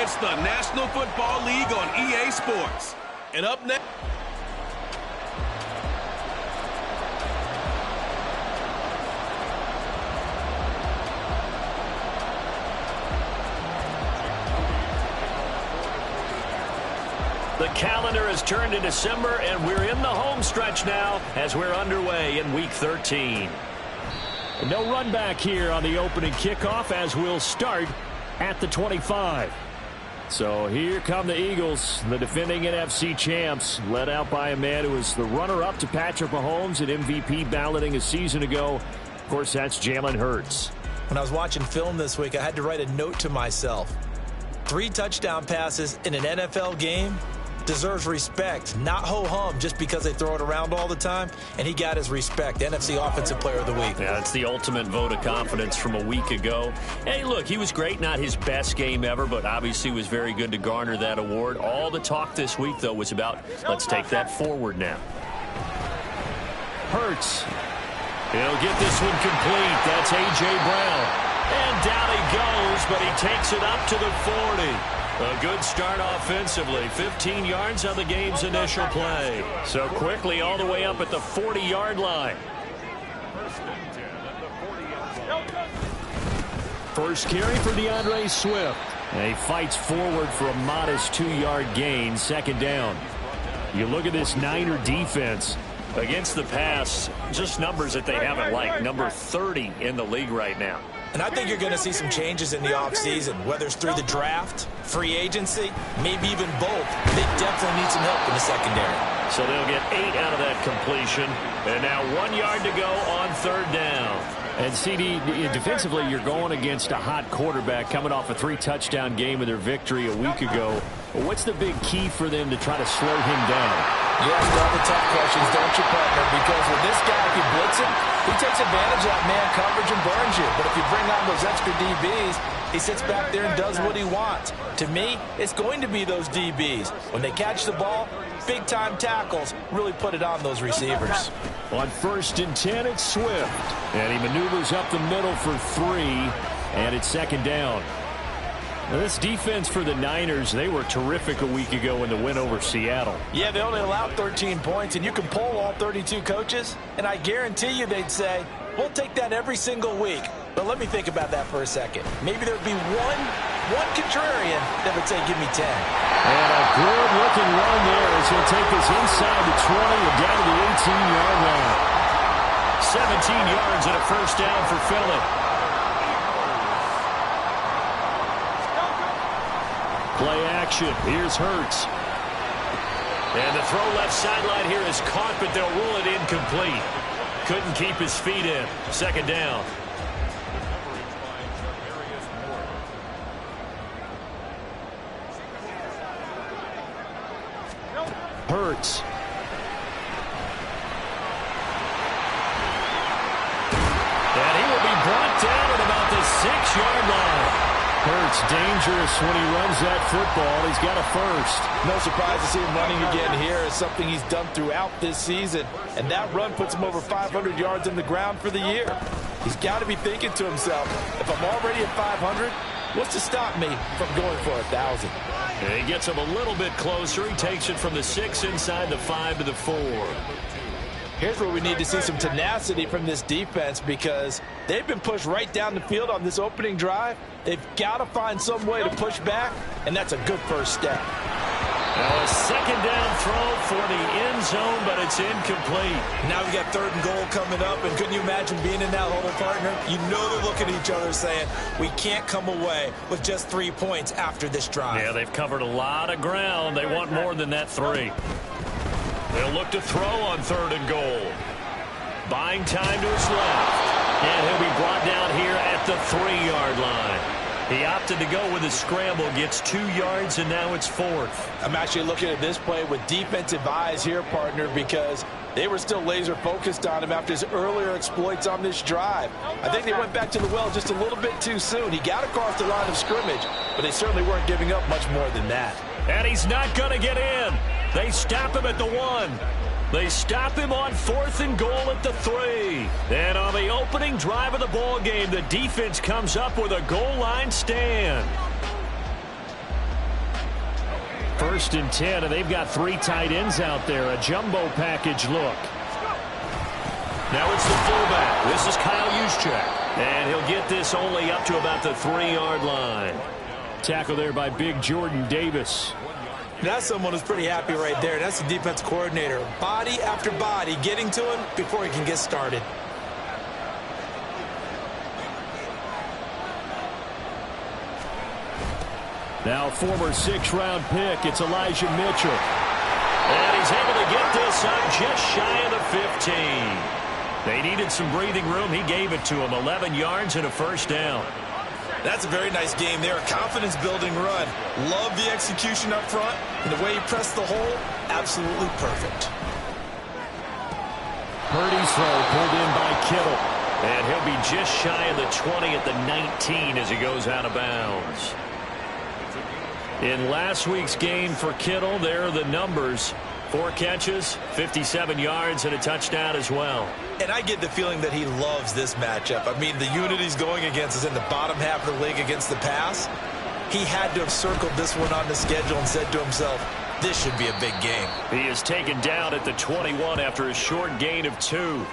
It's the National Football League on EA Sports. And up next... The calendar has turned to December, and we're in the home stretch now as we're underway in Week 13. No run back here on the opening kickoff as we'll start at the 25. So here come the Eagles, the defending NFC champs, led out by a man who was the runner-up to Patrick Mahomes at MVP balloting a season ago. Of course, that's Jalen Hurts. When I was watching film this week, I had to write a note to myself. 3 touchdown passes in an NFL game deserves respect, not ho-hum just because they throw it around all the time, and he got his respect. NFC Offensive Player of the Week. Yeah, that's the ultimate vote of confidence from a week ago. Hey, look, he was great, not his best game ever, but obviously was very good to garner that award. All the talk this week, though, was about let's take that forward now. Hurts. He'll get this one complete. That's A.J. Brown. And down he goes, but he takes it up to the 40. A good start offensively. 15 yards on the game's initial play. So quickly all the way up at the 40-yard line. First carry for DeAndre Swift. And he fights forward for a modest 2-yard gain. Second down. You look at this Niner defense. Against the pass, just numbers that they haven't liked. Number 30 in the league right now. And I think you're going to see some changes in the offseason, whether it's through the draft, free agency, maybe even both. They definitely need some help in the secondary. So they'll get 8 out of that completion. And now 1 yard to go on third down. And CD, defensively, you're going against a hot quarterback coming off a 3-touchdown game of their victory a week ago. What's the big key for them to try to slow him down? You ask all the tough questions, don't you, partner? Because with this guy, if you blitz him, he takes advantage of that man coverage and burns you. But if you bring on those extra DBs, he sits back there and does what he wants. To me, it's going to be those DBs. When they catch the ball, big-time tackles really put it on those receivers. On 1st and 10, it's Swift. And he maneuvers up the middle for 3. And it's second down. Now, this defense for the Niners, they were terrific a week ago in the win over Seattle. Yeah, they only allowed 13 points, and you can poll all 32 coaches, and I guarantee you they'd say, we'll take that every single week. But let me think about that for a second. Maybe there'd be one contrarian that would say, give me 10. And a good-looking run there as he'll take this inside the 20 and down to the 18-yard line. 17 yards and a first down for Philly. Play action. Here's Hurts. And the throw left sideline here is caught, but they'll rule it incomplete. Couldn't keep his feet in. Second down. Hurts. And he will be brought down at about the 6-yard line. Hurts dangerous when he runs that football. He's got a first. No surprise to see him running again here. It's something he's done throughout this season. And that run puts him over 500 yards in the ground for the year. He's got to be thinking to himself, if I'm already at 500, what's to stop me from going for 1,000? And he gets him a little bit closer. He takes it from the 6 inside the 5 to the 4. Here's where we need to see some tenacity from this defense because they've been pushed right down the field on this opening drive. They've got to find some way to push back, and that's a good first step. Now a second down throw for the end zone, but it's incomplete. Now we got 3rd and goal coming up, and couldn't you imagine being in that hole, partner? You know they're looking at each other saying, we can't come away with just 3 points after this drive. Yeah, they've covered a lot of ground. They want more than that 3. They'll look to throw on 3rd and goal. Buying time to his left. And he'll be brought down here at the 3-yard line. He opted to go with a scramble, gets 2 yards, and now it's 4th. I'm actually looking at this play with defensive eyes here, partner, because they were still laser focused on him after his earlier exploits on this drive. I think they went back to the well just a little bit too soon. He got across the line of scrimmage, but they certainly weren't giving up much more than that. And he's not going to get in. They stop him at the 1. They stop him on 4th and goal at the 3. And on the opening drive of the ball game, the defense comes up with a goal line stand. 1st and 10, and they've got 3 tight ends out there. A jumbo package look. Now it's the fullback. This is Kyle Juszczyk. And he'll get this only up to about the 3-yard line. Tackle there by big Jordan Davis. That's someone who's pretty happy right there. That's the defense coordinator. Body after body getting to him before he can get started. Now former 6th-round pick, it's Elijah Mitchell. And he's able to get this up just shy of the 15. They needed some breathing room. He gave it to him. 11 yards and a 1st down. That's a very nice game there. A confidence-building run. Love the execution up front. And the way he pressed the hole, absolutely perfect. Purdy's throw pulled in by Kittle. And he'll be just shy of the 20 at the 19 as he goes out of bounds. In last week's game for Kittle, there are the numbers. 4 catches, 57 yards, and a touchdown as well. And I get the feeling that he loves this matchup. I mean, the unit he's going against is in the bottom half of the league against the pass. He had to have circled this one on the schedule and said to himself, this should be a big game. He is taken down at the 21 after a short gain of 2.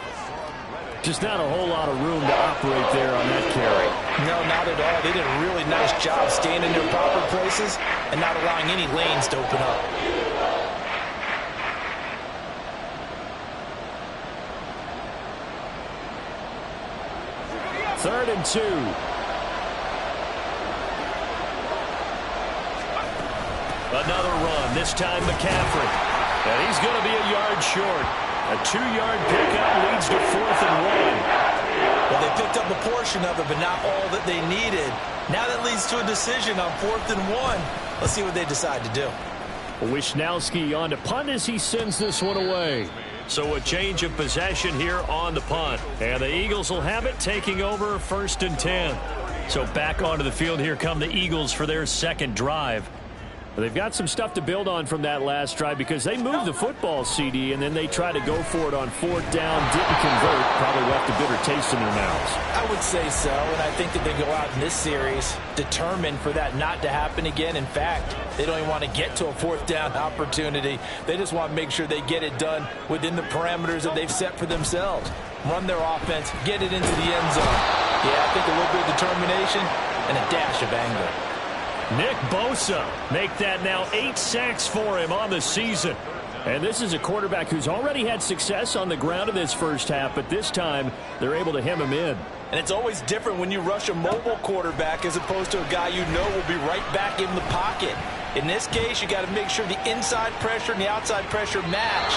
Just not a whole lot of room to operate there on that carry. No, not at all. They did a really nice job staying in their proper places and not allowing any lanes to open up. Third and 2. Another run, this time McCaffrey. And he's going to be a yard short. A 2-yard pickup leads to 4th and 1. Well, they picked up a portion of it, but not all that they needed. Now that leads to a decision on 4th and 1. Let's see what they decide to do. Wisnowski on to punt as he sends this one away. So a change of possession here on the punt. And the Eagles will have it, taking over 1st and 10. So back onto the field, here come the Eagles for their 2nd drive. They've got some stuff to build on from that last drive because they moved the football, CD, and then they tried to go for it on 4th down, didn't convert, probably left a bitter taste in their mouths. I would say so, and I think that they go out in this series determined for that not to happen again. In fact, they don't even want to get to a 4th down opportunity. They just want to make sure they get it done within the parameters that they've set for themselves. Run their offense, get it into the end zone. Yeah, I think a little bit of determination and a dash of anger. Nick Bosa make that now 8 sacks for him on the season. And this is a quarterback who's already had success on the ground in this first half, but this time they're able to hem him in. And it's always different when you rush a mobile quarterback as opposed to a guy you know will be right back in the pocket. In this case, you got to make sure the inside pressure and the outside pressure match.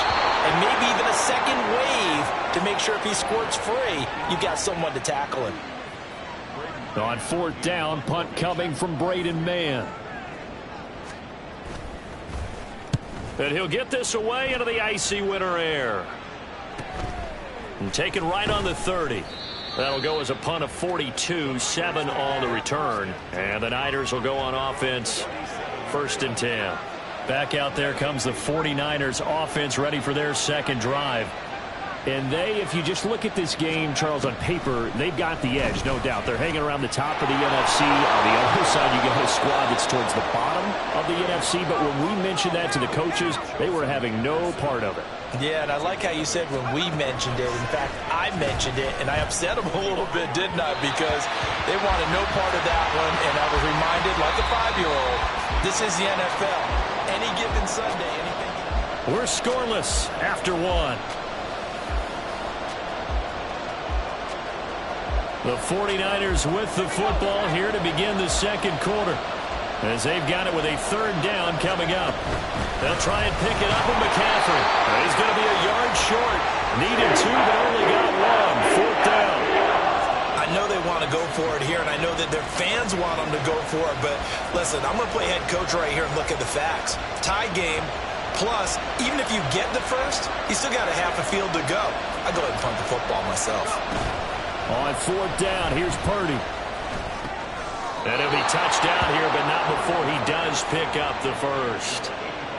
And maybe even a second wave to make sure if he squirts free, you've got someone to tackle him. On 4th down, punt coming from Braden Mann. And he'll get this away into the icy winter air. And taken right on the 30. That'll go as a punt of 42, 7 on the return. And the Niners will go on offense, 1st and 10. Back out there comes the 49ers offense ready for their 2nd drive. And they, if you just look at this game, Charles, on paper, they've got the edge, no doubt. They're hanging around the top of the NFC. On the other side, you got a squad that's towards the bottom of the NFC. But when we mentioned that to the coaches, they were having no part of it. Yeah, and I like how you said when we mentioned it. In fact, I mentioned it, and I upset them a little bit, didn't I? Because they wanted no part of that one, and I was reminded, like a 5-year-old, this is the NFL. Any given Sunday, anything. We're scoreless after 1. The 49ers with the football here to begin the 2nd quarter. As they've got it with a 3rd down coming up. They'll try and pick it up with McCaffrey. He's going to be a yard short. Needed 2, but only got 1. 4th down. I know they want to go for it here, and I know that their fans want them to go for it. But listen, I'm going to play head coach right here and look at the facts. Tie game. Plus, even if you get the first, you still got a half a field to go. I'll go ahead and punt the football myself. On 4th down, here's Purdy. And he'll be touchdown here, but not before he does pick up the first.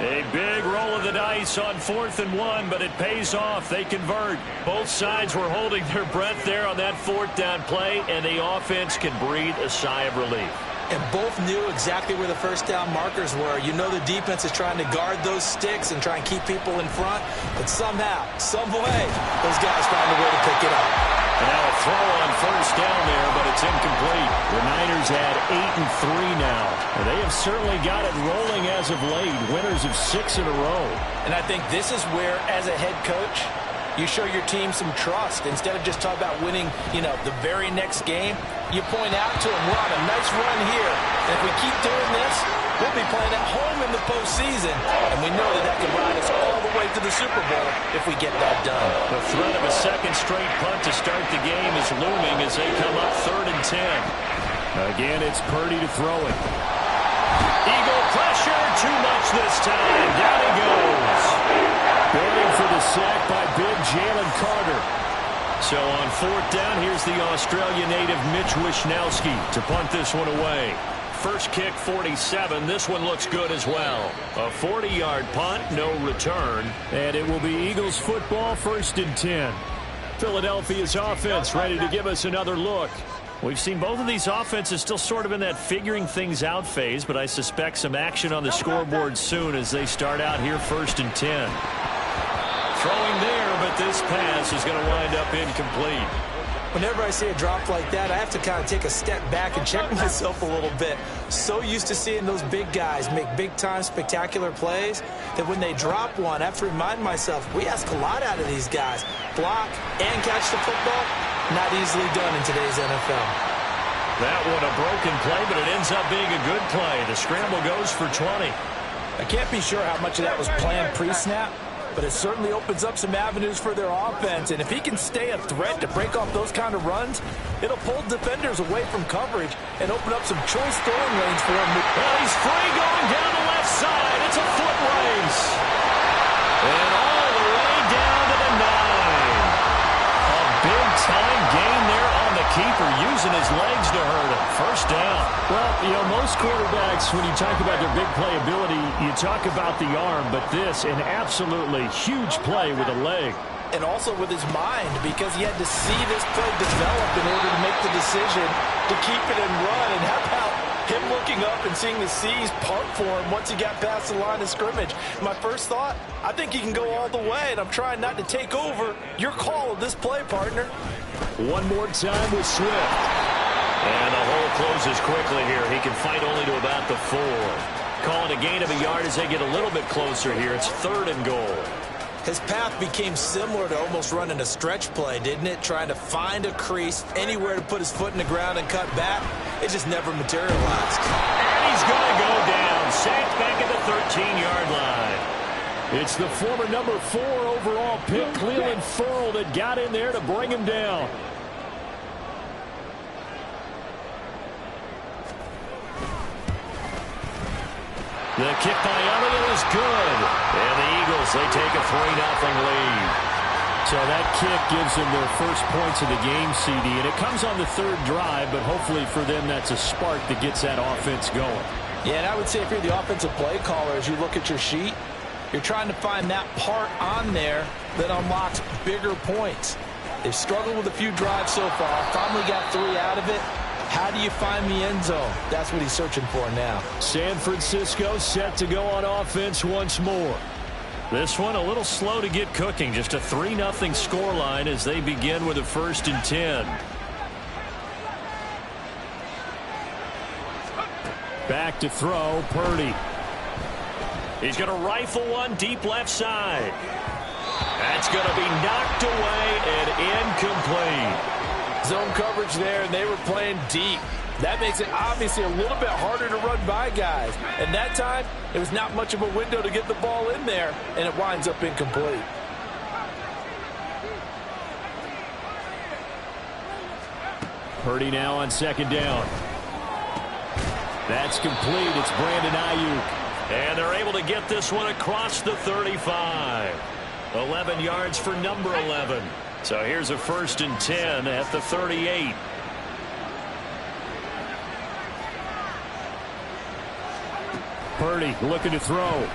A big roll of the dice on 4th and 1, but it pays off. They convert. Both sides were holding their breath there on that 4th down play, and the offense can breathe a sigh of relief. And both knew exactly where the first down markers were. You know the defense is trying to guard those sticks and try and keep people in front. But somehow, some way, those guys find a way to pick it up. And now a throw on first down there, but it's incomplete. The Niners add 8-3 now. And they have certainly got it rolling as of late. Winners of 6 in a row. And I think this is where, as a head coach, you show your team some trust. Instead of just talking about winning, the very next game, you point out to them, we're on a nice run here. And if we keep doing this, we'll be playing at home in the postseason. And we know that can ride us all the way to the Super Bowl if we get that done. The threat of a second straight punt to start the game is looming as they come up 3rd and 10. Again, it's Purdy to throw it. Eagle pressure, too much this time. Down he goes. Going for the sack by big Jalen Carter. So on 4th down, here's the Australia native Mitch Wishnowsky to punt this one away. First kick, 47. This one looks good as well. A 40-yard punt, no return. And it will be Eagles football, 1st and 10. Philadelphia's offense ready to give us another look. We've seen both of these offenses still sort of in that figuring things out phase, but I suspect some action on the scoreboard soon as they start out here 1st and 10. Throwing there, but this pass is going to wind up incomplete. Whenever I see a drop like that, I have to kind of take a step back and check myself a little bit. So used to seeing those big guys make big-time spectacular plays that when they drop one, I have to remind myself, we ask a lot out of these guys. Block and catch the football, not easily done in today's NFL. That one a broken play, but it ends up being a good play. The scramble goes for 20. I can't be sure how much of that was planned pre-snap, but it certainly opens up some avenues for their offense. And if he can stay a threat to break off those kind of runs, it'll pull defenders away from coverage and open up some choice throwing lanes for him. Well, he's free going down the left side. It's a foot race. And all the way down to the 9. A big-time gain there on the keeper, using his legs to hurt him. First down. Well, most quarterbacks, when you talk about their big play ability, you talk about the arm, but this, an absolutely huge play with a leg. And also with his mind, because he had to see this play develop in order to make the decision to keep it and run. And how about him looking up and seeing the seas part for him once he got past the line of scrimmage? My first thought, I think he can go all the way, and I'm trying not to take over your call of this play, partner. One more time with Swift. And the hole closes quickly here. He can fight only to about the 4. Calling a gain of a yard as they get a little bit closer here. It's 3rd and goal. His path became similar to almost running a stretch play, didn't it? Trying to find a crease, anywhere to put his foot in the ground and cut back. It just never materialized. And he's going to go down. Sacked back at the 13-yard line. It's the former number 4 overall pick, Clelin Ferrell, that got in there to bring him down. The kick by Elliott is good. And the Eagles, they take a 3-0 lead. So that kick gives them their first points of the game, CD. And it comes on the 3rd drive, but hopefully for them that's a spark that gets that offense going. Yeah, and I would say if you're the offensive play caller, as you look at your sheet, you're trying to find that part on there that unlocks bigger points. They've struggled with a few drives so far. Finally got 3 out of it. How do you find the end zone? That's what he's searching for now. San Francisco set to go on offense once more. This one a little slow to get cooking. Just a 3-0 scoreline as they begin with a 1st and 10. Back to throw, Purdy. He's going to rifle one deep left side. That's going to be knocked away and incomplete. Zone coverage there, and they were playing deep. That makes it obviously a little bit harder to run by guys. And that time, it was not much of a window to get the ball in there, and it winds up incomplete. Purdy now on 2nd down. That's complete. It's Brandon Ayuk. And they're able to get this one across the 35. 11 yards for number 11. So here's a 1st and 10 at the 38. Purdy looking to throw.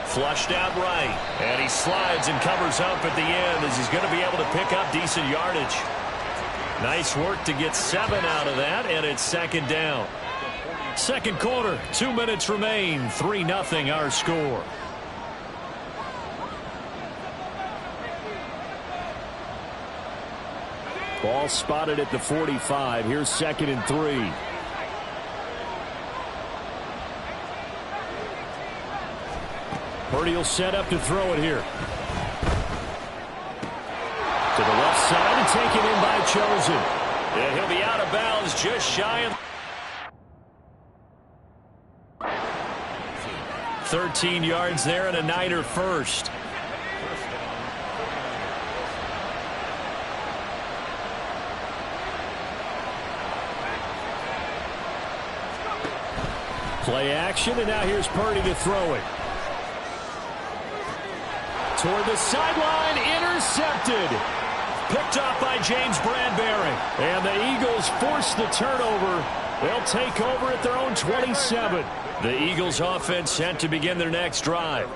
Flushed out right. And he slides and covers up at the end as he's going to be able to pick up decent yardage. Nice work to get 7 out of that, and it's second down. Second quarter, 2 minutes remain. 3-0 our score. Ball spotted at the 45. Here's 2nd and 3. Purdy will set up to throw it here. To the left side and taken in by Chosen. Yeah, he'll be out of bounds just shy of 13 yards there and a Niner first. Play action, and now here's Purdy to throw it. Toward the sideline, intercepted. Picked off by James Bradbury. And the Eagles force the turnover. They'll take over at their own 27. The Eagles offense set to begin their next drive.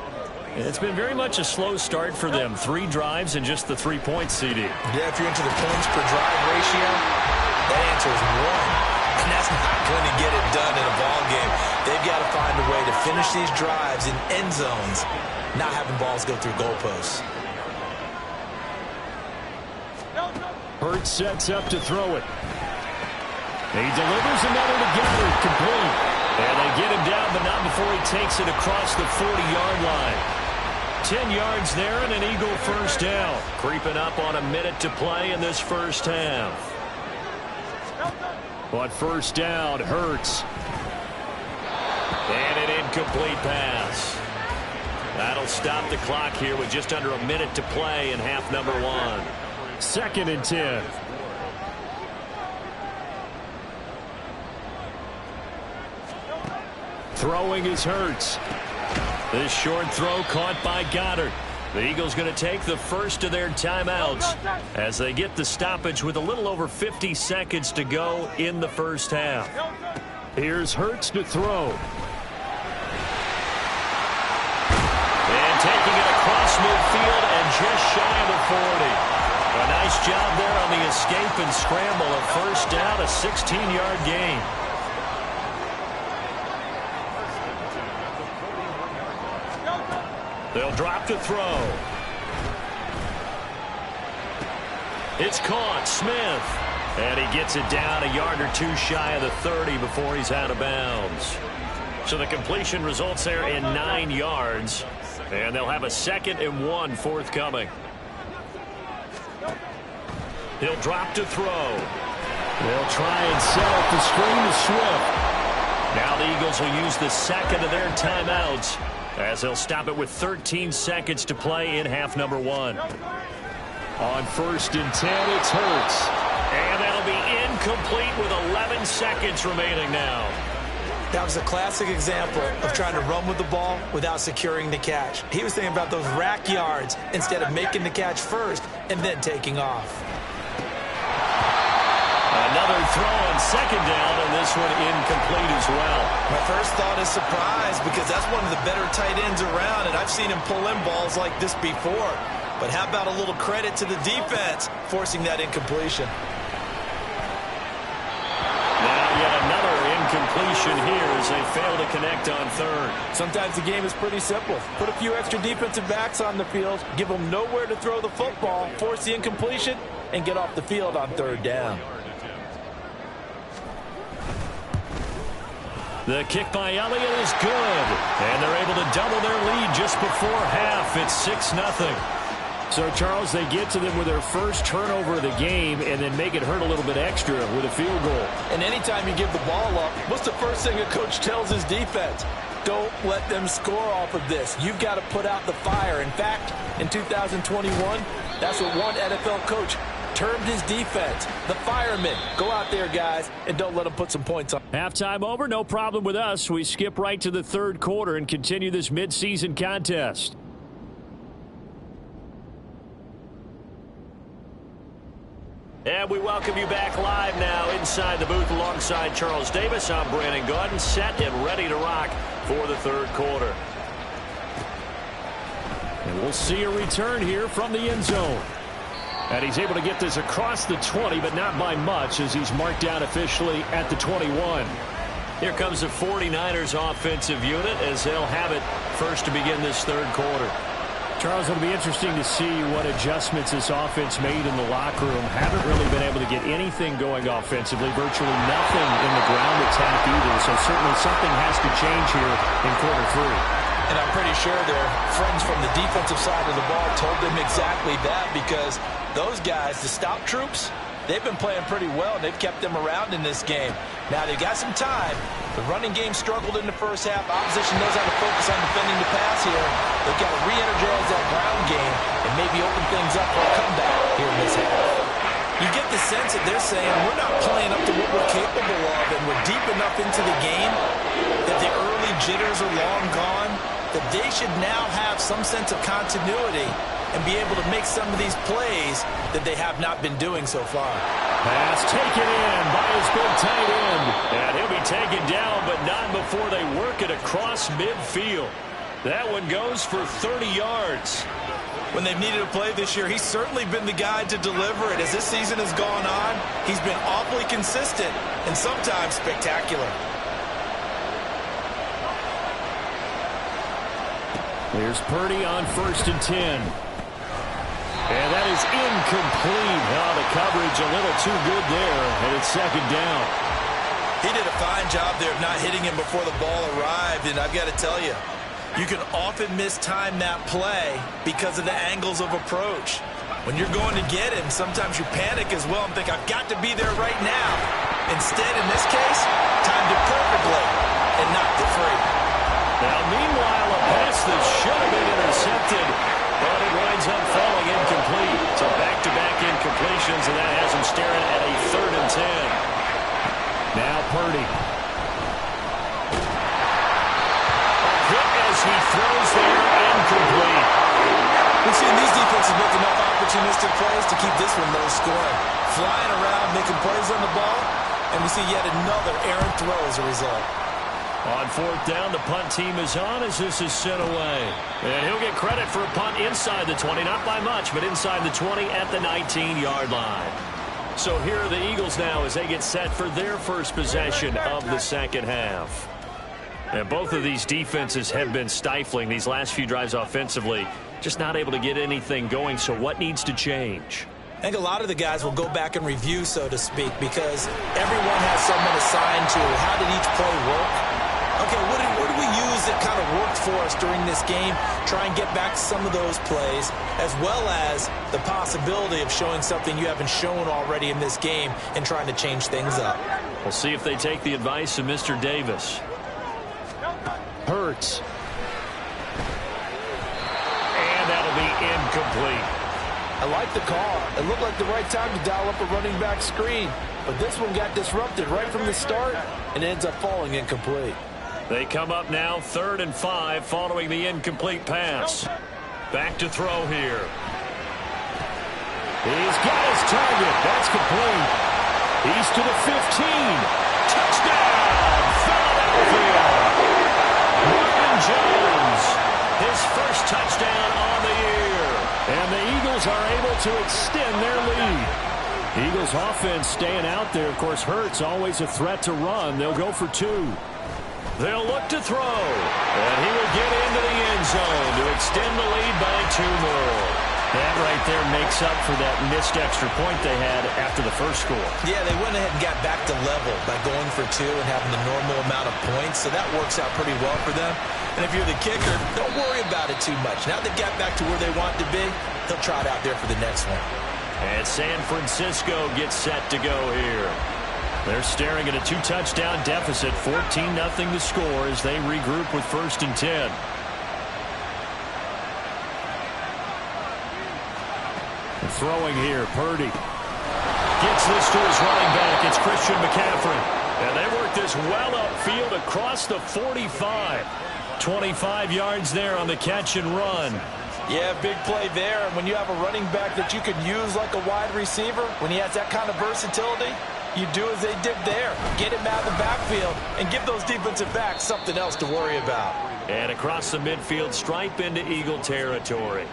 It's been very much a slow start for them. 3 drives and just the 3-point CD. Yeah, if you're into the points per drive ratio, that answer is 1. And that's not going to get it done in a ball game. They've got to find a way to finish these drives in end zones, not having balls go through goalposts. Hurts sets up to throw it. He delivers another to Goddard, complete. And they get him down, but not before he takes it across the 40-yard line. 10 yards there and an Eagle first down. Creeping up on a minute to play in this first half. But first down, Hurts. And an incomplete pass. That'll stop the clock here with just under a minute to play in half number 1. 2nd and 10. Throwing is Hurts. This short throw caught by Goddard. The Eagles going to take the first of their timeouts as they get the stoppage with a little over 50 seconds to go in the first half. Here's Hurts to throw. And taking it across midfield and just shy of the 40. A nice job there on the escape and scramble. A first down, a 16-yard gain. They'll drop to throw. It's caught. Smith. And he gets it down a yard or 2 shy of the 30 before he's out of bounds. So the completion results there in 9 yards. And they'll have a 2nd and 1 forthcoming. He'll drop to throw. They'll try and set up the screen to Swift. Now the Eagles will use the 2nd of their timeouts as they'll stop it with 13 seconds to play in half number 1. On 1st and 10, it's Hurts. And that'll be incomplete with 11 seconds remaining now. That was a classic example of trying to run with the ball without securing the catch. He was thinking about those rack yards instead of making the catch first and then taking off. Another throw on 2nd down, and this one incomplete as well. My first thought is surprise because that's one of the better tight ends around, and I've seen him pull in balls like this before. But how about a little credit to the defense forcing that incompletion? Now yet another incompletion here as they fail to connect on 3rd. Sometimes the game is pretty simple. Put a few extra defensive backs on the field, give them nowhere to throw the football, force the incompletion, and get off the field on 3rd down. The kick by Elliott is good. And they're able to double their lead just before half. It's 6-0. So, Charles, they get to them with their first turnover of the game and then make it hurt a little bit extra with a field goal. And anytime you give the ball up, what's the first thing a coach tells his defense? Don't let them score off of this. You've got to put out the fire. In fact, in 2021, that's what one NFL coach termed his defense, the firemen. Go out there, guys, and don't let them put some points on. Halftime over, no problem with us. We skip right to the 3rd quarter and continue this midseason contest. And we welcome you back live now inside the booth alongside Charles Davis. I'm Brandon Gaudin, set and ready to rock for the 3rd quarter. And we'll see a return here from the end zone. And he's able to get this across the 20, but not by much, as he's marked down officially at the 21. Here comes the 49ers offensive unit as they'll have it first to begin this third quarter. Charles, it'll be interesting to see what adjustments this offense made in the locker room. Haven't really been able to get anything going offensively, virtually nothing in the ground attack either. So certainly something has to change here in quarter three. And I'm pretty sure their friends from the defensive side of the ball told them exactly that, because those guys, the stop troops, they've been playing pretty well, and they've kept them around in this game. Now, they've got some time. The running game struggled in the first half. Opposition knows how to focus on defending the pass here. They've got to re-energize that ground game and maybe open things up for a comeback here in this half. You get the sense that they're saying, we're not playing up to what we're capable of, and we're deep enough into the game that the early jitters are long gone, that they should now have some sense of continuity and be able to make some of these plays that they have not been doing so far. Pass taken in by his big tight end. And he'll be taken down, but not before they work it across midfield. That one goes for 30 yards. When they've needed a play this year, he's certainly been the guy to deliver it. As this season has gone on, he's been awfully consistent and sometimes spectacular. Here's Purdy on 1st and 10. And that is incomplete. Oh, the coverage a little too good there, and it's 2nd down. He did a fine job there of not hitting him before the ball arrived, and I've got to tell you, you can often mistime that play because of the angles of approach. When you're going to get him, sometimes you panic as well and think, I've got to be there right now. Instead, in this case, timed it perfectly and knocked it free. Now, meanwhile, a pass that should have been intercepted, but it winds up falling incomplete. So back-to-back incompletions, and that has him staring at a 3rd and 10. Now Purdy. As he throws there, incomplete. We've seen these defenses make enough opportunistic plays to keep this one low scoring. Flying around, making plays on the ball, and we see yet another errant throw as a result. On 4th down, the punt team is on as this is sent away. And he'll get credit for a punt inside the 20, not by much, but inside the 20 at the 19-yard line. So here are the Eagles now as they get set for their first possession of the second half. And both of these defenses have been stifling these last few drives offensively, just not able to get anything going. So what needs to change? I think a lot of the guys will go back and review, so to speak, because everyone has someone assigned to how did each play work. Okay, what do we use that kind of worked for us during this game? Try and get back to some of those plays, as well as the possibility of showing something you haven't shown already in this game and trying to change things up. We'll see if they take the advice of Mr. Davis. Hurts. And that'll be incomplete. I like the call. It looked like the right time to dial up a running back screen, but this one got disrupted right from the start and ends up falling incomplete. They come up now 3rd and 5 following the incomplete pass. Back to throw here. He's got his target. That's complete. He's to the 15. Touchdown, Philadelphia. Marvin Jones, his first touchdown on the year. And the Eagles are able to extend their lead. Eagles offense staying out there. Of course, Hurts always a threat to run. They'll go for 2. They'll look to throw, and he will get into the end zone to extend the lead by 2 more. That right there makes up for that missed extra point they had after the first score. Yeah, they went ahead and got back to level by going for 2 and having the normal amount of points, so that works out pretty well for them. And if you're the kicker, don't worry about it too much. Now they've got back to where they want to be, they'll try it out there for the next one. And San Francisco gets set to go here. They're staring at a 2-touchdown deficit, 14-0 to score as they regroup with 1st and 10. Throwing here, Purdy. Gets this to his running back. It's Christian McCaffrey. And they work this well upfield across the 45. 25 yards there on the catch and run. Yeah, big play there. And when you have a running back that you can use like a wide receiver, when he has that kind of versatility, you do as they did there. Get him out of the backfield and give those defensive backs something else to worry about. And across the midfield stripe into Eagle territory.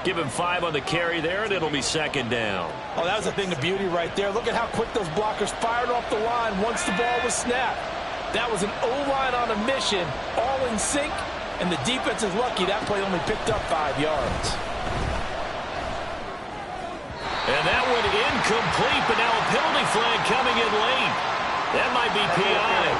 Give him 5 on the carry there, and it'll be second down. Oh, that was a thing of beauty right there. Look at how quick those blockers fired off the line once the ball was snapped. That was an O-line on a mission, all in sync, and the defense is lucky that play only picked up 5 yards. And that one incomplete, but now a penalty flag coming in late. That might be PI.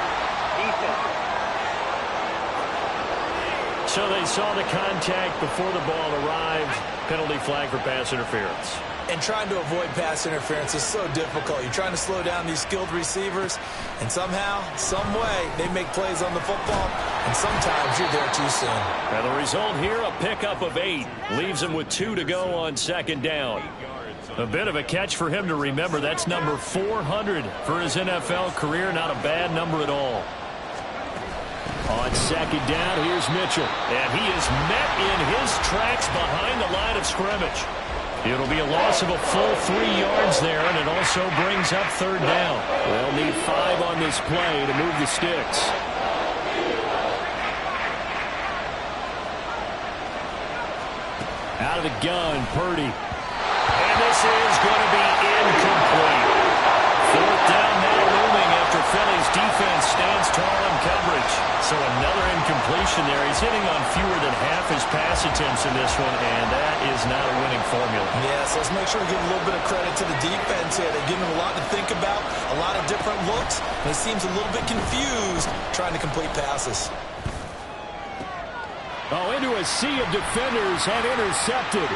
So they saw the contact before the ball arrived. Penalty flag for pass interference. And trying to avoid pass interference is so difficult. You're trying to slow down these skilled receivers, and somehow, some way, they make plays on the football, and sometimes you're there too soon. And the result here, a pickup of 8. Leaves him with 2 to go on second down. A bit of a catch for him to remember. That's number 400 for his NFL career. Not a bad number at all. On second down, here's Mitchell. And he is met in his tracks behind the line of scrimmage. It'll be a loss of a full 3 yards there, and it also brings up third down. They'll need 5 on this play to move the sticks. Out of the gun, Purdy. And this is going to be incomplete. Fourth down now looming after Philly's defense stands tall in coverage. So another incompletion there. He's hitting on fewer than half his pass attempts in this one, and that is not a winning formula. Yes, let's make sure we give a little bit of credit to the defense here. They're giving him a lot to think about, a lot of different looks, and he seems a little bit confused trying to complete passes. Oh, into a sea of defenders and intercepted.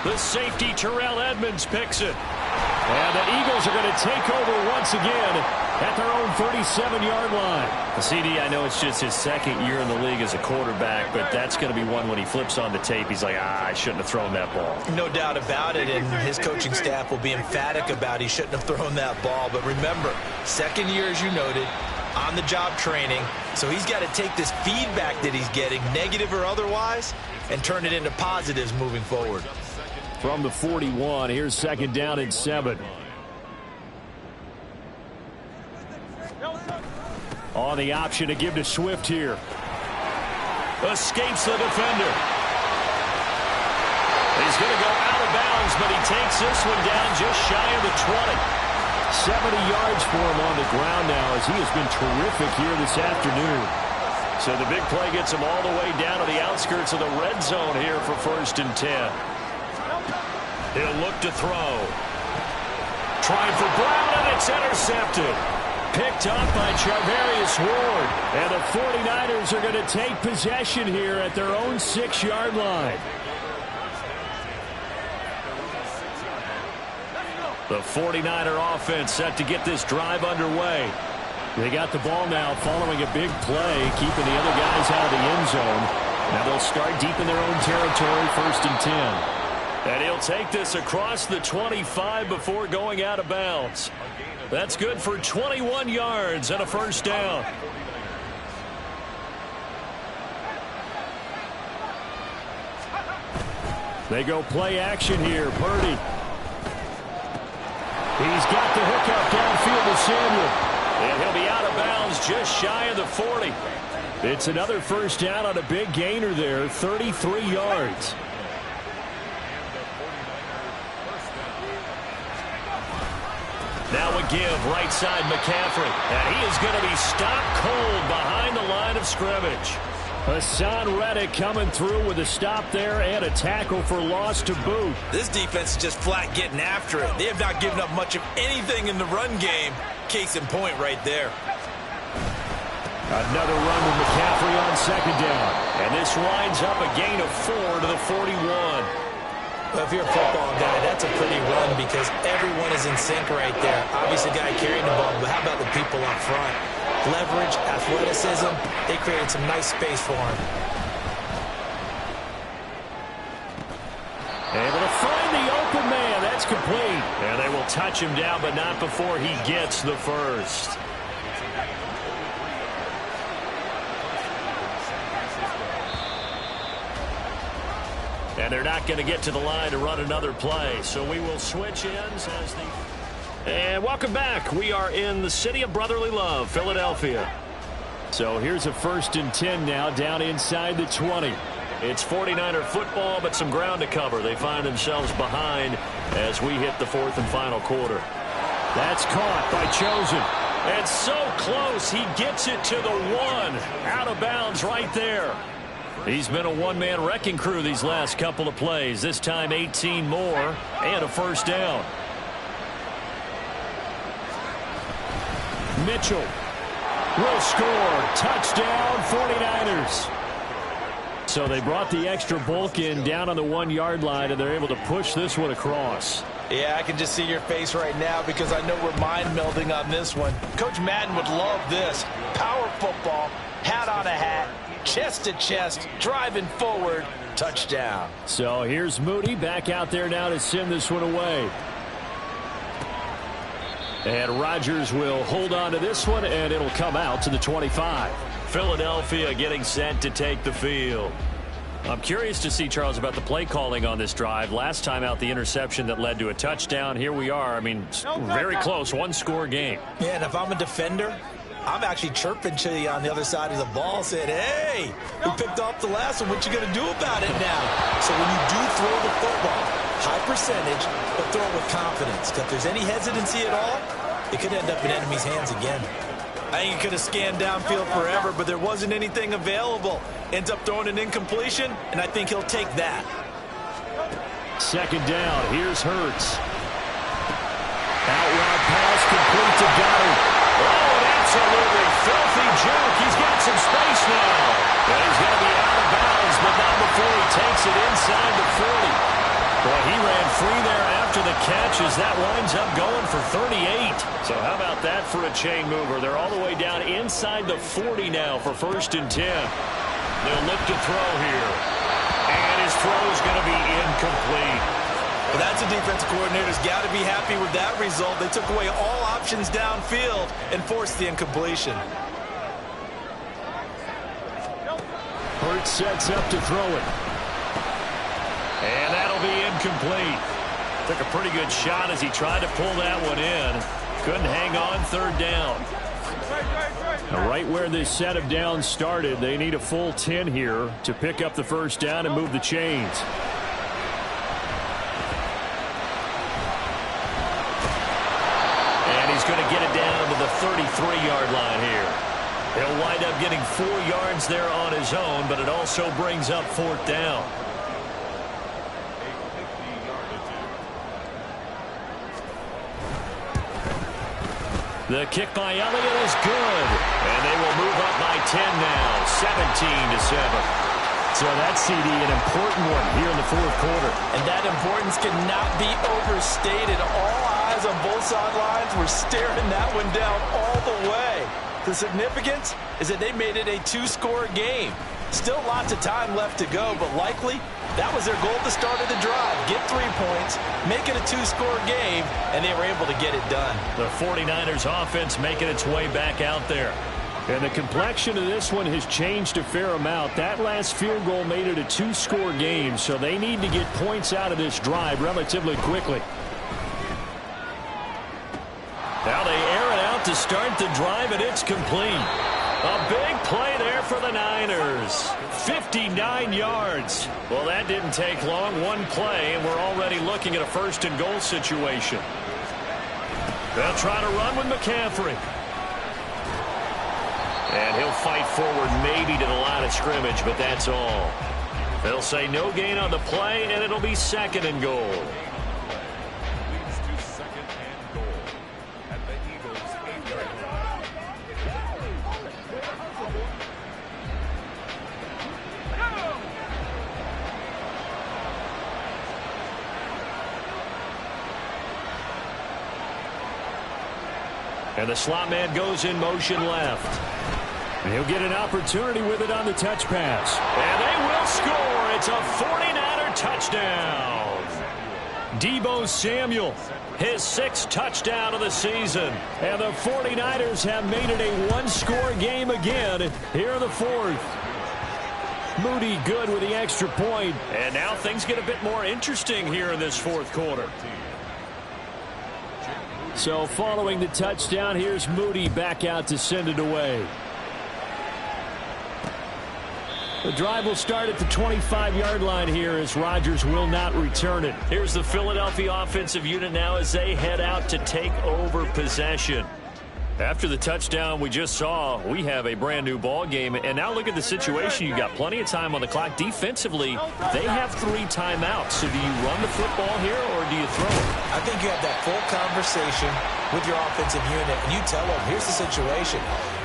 The safety, Terrell Edmunds, picks it. And the Eagles are going to take over once again at their own 37-yard line. CD, I know it's just his second year in the league as a quarterback, but that's going to be one when he flips on the tape. He's like, I shouldn't have thrown that ball. No doubt about it, and his coaching staff will be emphatic about he shouldn't have thrown that ball. But remember, second year, as you noted, on-the-job training, so he's got to take this feedback that he's getting, negative or otherwise, and turn it into positives moving forward. From the 41, here's second down and 7. On the option to give to Swift here. Escapes the defender. He's going to go out of bounds, but he takes this one down just shy of the 20. 70 yards for him on the ground now as he has been terrific here this afternoon. So the big play gets him all the way down to the outskirts of the red zone here for 1st and 10. He'll look to throw. Trying for Brown, and it's intercepted. Picked up by Charvarius Ward. And the 49ers are going to take possession here at their own 6-yard line. The 49er offense set to get this drive underway. They got the ball now following a big play, keeping the other guys out of the end zone. Now they'll start deep in their own territory, 1st and 10. And he'll take this across the 25 before going out of bounds. That's good for 21 yards and a 1st down. They go play action here. Purdy. He's got the hookup downfield to Samuel. And he'll be out of bounds just shy of the 40. It's another 1st down on a big gainer there, 33 yards. Now a give, right side McCaffrey. And he is going to be stopped cold behind the line of scrimmage. Hassan Reddick coming through with a stop there and a tackle for loss to boot. This defense is just flat getting after it. They have not given up much of anything in the run game. Case in point right there. Another run with McCaffrey on second down. And this winds up a gain of 4 to the 41. Well, if you're a football guy, that's a pretty run because everyone is in sync right there. Obviously, the guy carrying the ball, but how about the people up front? Leverage, athleticism, they created some nice space for him. Able to find the open man. That's complete. And they will touch him down, but not before he gets the first. And they're not going to get to the line to run another play. So we will switch ends as the... And welcome back. We are in the city of brotherly love, Philadelphia. So here's a 1st and 10 now down inside the 20. It's 49er football, but some ground to cover. They find themselves behind as we hit the fourth and final quarter. That's caught by Chosen. And so close, he gets it to the one. Out of bounds right there. He's been a one-man wrecking crew these last couple of plays. This time 18 more and a first down. Mitchell will score. Touchdown, 49ers. So they brought the extra bulk in down on the 1-yard line, and they're able to push this one across. Yeah, I can just see your face right now because I know we're mind-melding on this one. Coach Madden would love this. Power football, hat on a hat, chest to chest, driving forward, touchdown. So here's Moody back out there now to send this one away. And Rodgers will hold on to this one, and it'll come out to the 25. Philadelphia getting set to take the field. I'm curious to see, Charles, about the play calling on this drive. Last time out, the interception that led to a touchdown. Here we are. I mean, very close, one-score game. Yeah, and if I'm a defender, I'm actually chirping to you on the other side of the ball, saying, hey, we picked off the last one. What you going to do about it now? So when you do throw the football, high percentage, but throw it with confidence. Because if there's any hesitancy at all, it could end up in enemy's hands again. I think he could have scanned downfield forever, but there wasn't anything available. Ends up throwing an incompletion, and I think he'll take that. Second down. Here's Hurts. Out route pass complete to Goddard. Oh, an absolutely filthy juke. He's got some space now. And he's going to be out of bounds, but not before he takes it inside the 40. Boy, he ran free there after the catch as that winds up going for 38. So how about that for a chain mover? They're all the way down inside the 40 now for 1st and 10. They'll look to throw here. And his throw is going to be incomplete. Well, that's a defensive coordinator's got to be happy with that result. They took away all options downfield and forced the incompletion. Hurts sets up to throw it. And that'll be incomplete. Took a pretty good shot as he tried to pull that one in. Couldn't hang on 3rd down. Now, right where this set of downs started, they need a full 10 here to pick up the first down and move the chains. And he's going to get it down to the 33-yard line here. He'll wind up getting 4 yards there on his own, but it also brings up 4th down. The kick by Elliott is good. And they will move up by 10 now, 17-7. So that CD, an important one here in the 4th quarter. And that importance cannot be overstated. All eyes on both sidelines were staring that one down all the way. The significance is that they made it a 2-score game. Still lots of time left to go, but likely that was their goal at the start of the drive. Get 3 points, make it a 2-score game, and they were able to get it done. The 49ers offense making its way back out there. And the complexion of this one has changed a fair amount. That last field goal made it a 2-score game, so they need to get points out of this drive relatively quickly. Now they air it out to start the drive, and it's complete. A big play there for the Niners. 59 yards. Well, that didn't take long. One play, and we're already looking at a 1st and goal situation. They'll try to run with McCaffrey. And he'll fight forward maybe to the line of scrimmage, but that's all. They'll say no gain on the play, and it'll be 2nd and goal. And the slot man goes in motion left. And he'll get an opportunity with it on the touch pass. And they will score. It's a 49er touchdown. Deebo Samuel, his 6th touchdown of the season. And the 49ers have made it a 1-score game again here in the 4th. Moody good with the extra point. And now things get a bit more interesting here in this 4th quarter. So following the touchdown, here's Moody back out to send it away. The drive will start at the 25-yard line here as Rodgers will not return it. Here's the Philadelphia offensive unit now as they head out to take over possession. After the touchdown we just saw, we have a brand new ball game. And now look at the situation. You got plenty of time on the clock. Defensively, they have 3 timeouts. So do you run the football here or do you throw it? I think you have that full conversation with your offensive unit, and you tell them, here's the situation.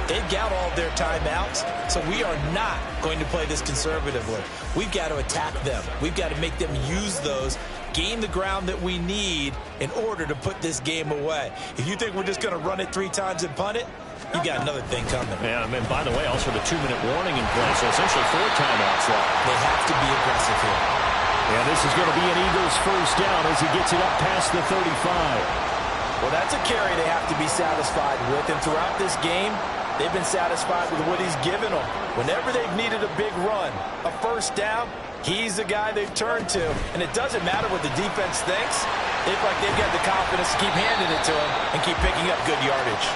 They've got all their timeouts, so we are not going to play this conservatively. We've got to attack them. We've got to make them use those, gain the ground that we need in order to put this game away. If you think we're just going to run it 3 times and punt it, you got another thing coming. Yeah, and by the way, also the 2-minute warning in place, so essentially 4 timeouts left. They have to be aggressive here. And this is going to be an Eagles first down as he gets it up past the 35. Well, that's a carry they have to be satisfied with, and throughout this game, they've been satisfied with what he's given them. Whenever they've needed a big run, a first down, he's the guy they've turned to. And it doesn't matter what the defense thinks. They feel like they've got the confidence to keep handing it to him and keep picking up good yardage.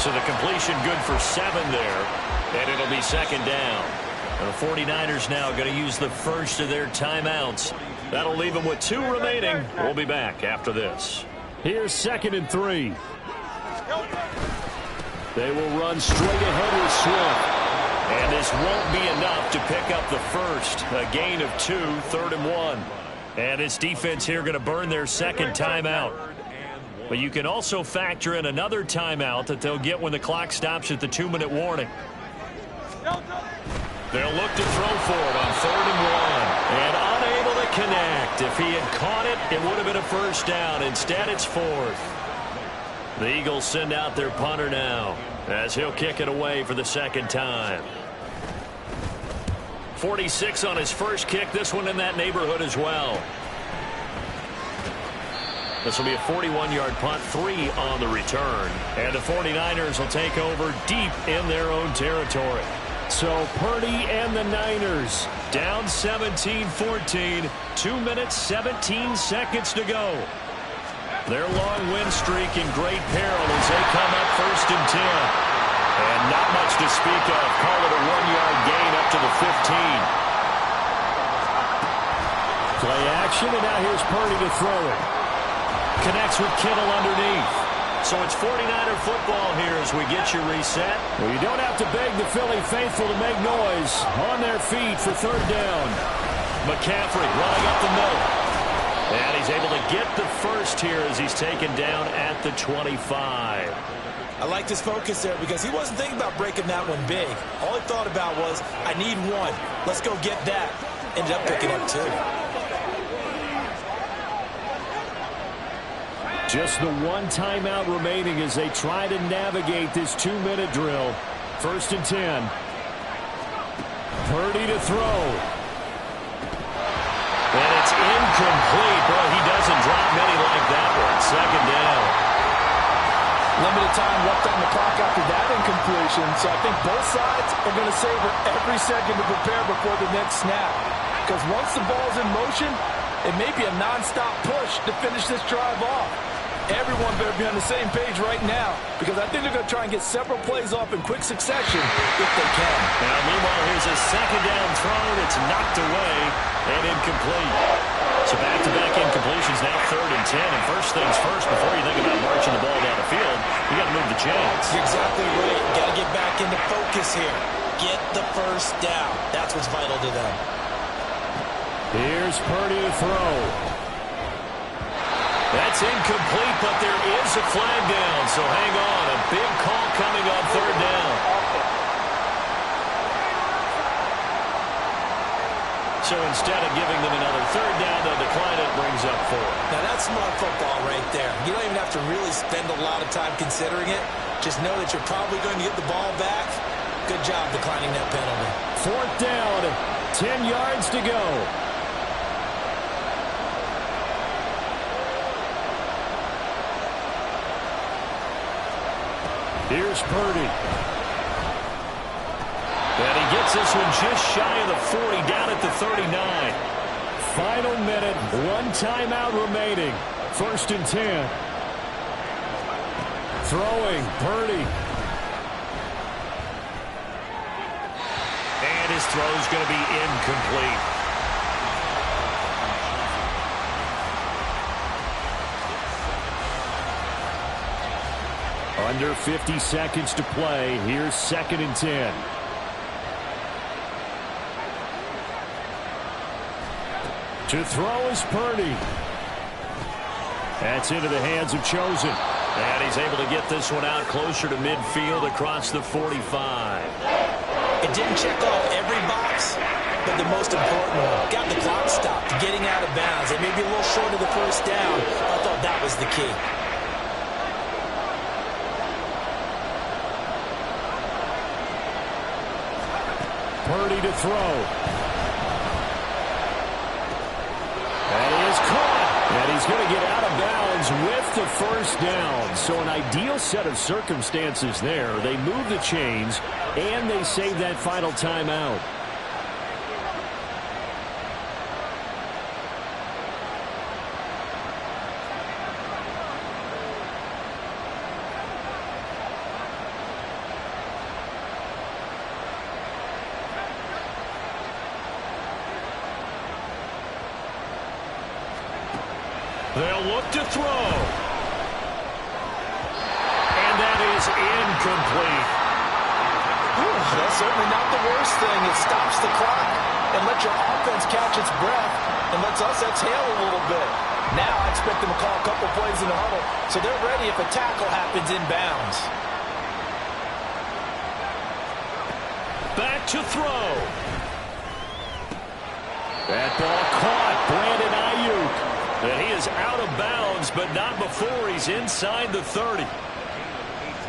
So the completion good for 7 there, and it'll be second down. The 49ers now going to use the first of their timeouts. That'll leave them with 2 remaining. We'll be back after this. Here's 2nd and 3. They will run straight ahead with Swift. And this won't be enough to pick up the first. A gain of 2, 3rd and 1. And this defense here going to burn their second timeout. But you can also factor in another timeout that they'll get when the clock stops at the 2-minute warning. They'll look to throw for it on 3rd and 1. And unable to connect. If he had caught it, it would have been a first down. Instead, it's 4th. The Eagles send out their punter now as he'll kick it away for the second time. 46 on his first kick. This one in that neighborhood as well. This will be a 41-yard punt, 3 on the return. And the 49ers will take over deep in their own territory. So Purdy and the Niners down 17-14, 2 minutes, 17 seconds to go. Their long win streak in great peril as they come up 1st and 10. And not much to speak of. Call it a 1-yard gain up to the 15. Play action, and now here's Purdy to throw it. Connects with Kittle underneath. So it's 49er football here as we get you reset. Well, you don't have to beg the Philly faithful to make noise. On their feet for 3rd down. McCaffrey running up the middle. And he's able to get the first here as he's taken down at the 25. I like his focus there because he wasn't thinking about breaking that one big. All he thought about was, I need 1. Let's go get that. Ended up picking up 2. Just the 1 timeout remaining as they try to navigate this 2-minute drill. 1st and 10. Purdy to throw. And it's incomplete. Boy, he doesn't drop many like that one. Second down. Limited time left on the clock after that incompletion, so I think both sides are going to savor every second to prepare before the next snap. Because once the ball's in motion, it may be a nonstop push to finish this drive off. Everyone better be on the same page right now, because I think they're going to try and get several plays off in quick succession if they can. Now, meanwhile, here's a second down throw that's knocked away and incomplete. So back-to-back incompletions, now 3rd and 10. And first things first, before you think about marching the ball down the field, you got to move the chains. You're exactly right. Got to get back into focus here. Get the first down. That's what's vital to them. Here's Purdy to throw. That's incomplete, but there is a flag down, so hang on. A big call coming on 3rd down. So instead of giving them another 3rd down, they'll decline it, brings up 4. Now that's smart football right there. You don't even have to really spend a lot of time considering it. Just know that you're probably going to get the ball back. Good job declining that penalty. 4th down, 10 yards to go. Here's Purdy. And he gets this one just shy of the 40, down at the 39. Final minute, 1 timeout remaining. 1st and 10. Throwing, Purdy. And his throw's going to be incomplete. Under 50 seconds to play. Here's 2nd and 10. To throw is Purdy. That's into the hands of Chosen. And he's able to get this one out closer to midfield across the 45. It didn't check off every box, but the most important one. Got the clock stopped, getting out of bounds. It may be a little short of the first down. I thought that was the key. Purdy to throw. And he is caught. And he's going to get out of bounds with the first down. So an ideal set of circumstances there. They move the chains, and they save that final timeout. They'll look to throw. And that is incomplete. That's certainly not the worst thing. It stops the clock and lets your offense catch its breath and lets us exhale a little bit. Now I expect them to call a couple plays in the huddle so they're ready if a tackle happens inbounds. Back to throw. That ball caught. Brandon Ayuk. And he is out of bounds, but not before he's inside the 30.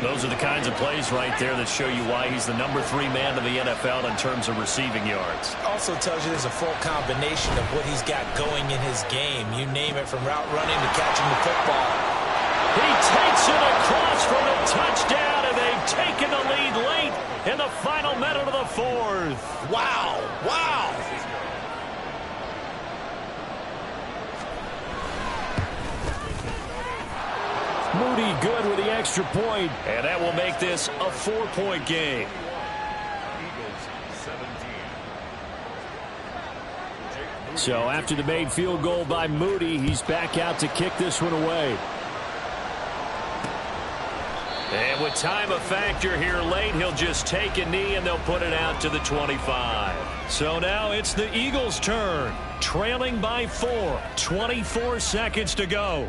Those are the kinds of plays right there that show you why he's the number 3 man in the NFL in terms of receiving yards. Also tells you there's a full combination of what he's got going in his game. You name it, from route running to catching the football. He takes it across for the touchdown, and they've taken the lead late in the final minute of the 4th. Wow, wow. Moody good with the extra point, and that will make this a 4-point game. So after the made field goal by Moody, he's back out to kick this one away. And with time a factor here late, he'll just take a knee and they'll put it out to the 25. So now it's the Eagles' turn, trailing by 4, 24 seconds to go.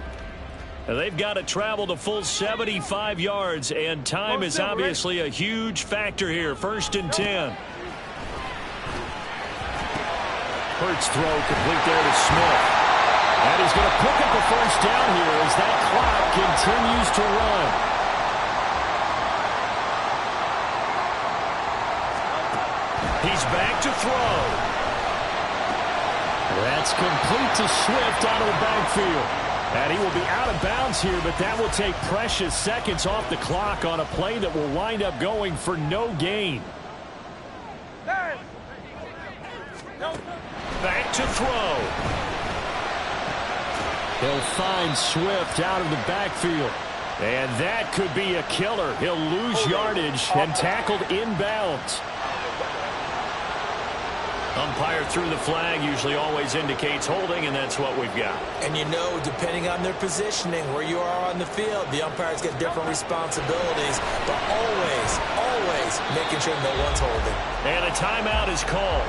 They've got to travel the full 75 yards, and time is obviously a huge factor here. 1st and 10. Hurts throw complete there to Smith. And he's going to pick up the first down here as that clock continues to run. He's back to throw. That's complete to Swift out of the backfield. And he will be out of bounds here, but that will take precious seconds off the clock on a play that will wind up going for no gain. Back to throw. He'll find Swift out of the backfield. And that could be a killer. He'll lose yardage and tackled inbounds. Umpire threw the flag, usually always indicates holding, and that's what we've got. And you know, depending on their positioning, where you are on the field, the umpires get different responsibilities, but always making sure no one's holding. And a timeout is called.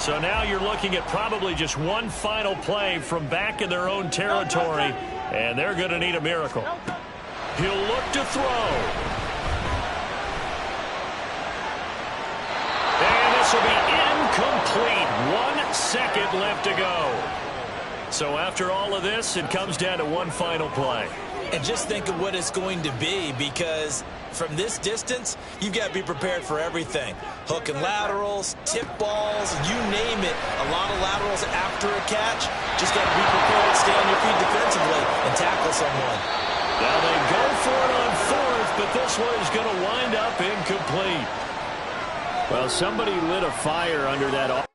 So now you're looking at probably just one final play from back in their own territory, and they're going to need a miracle. He'll look to throw. And this will be incomplete. 1 second left to go. So after all of this, it comes down to one final play. And just think of what it's going to be, because from this distance, you've got to be prepared for everything. Hook and laterals, tip balls, you name it. A lot of laterals after a catch. Just got to be prepared, stay on your feet defensively, and tackle someone. Now they go for it on 4th, but this one is going to wind up incomplete. Well, somebody lit a fire under that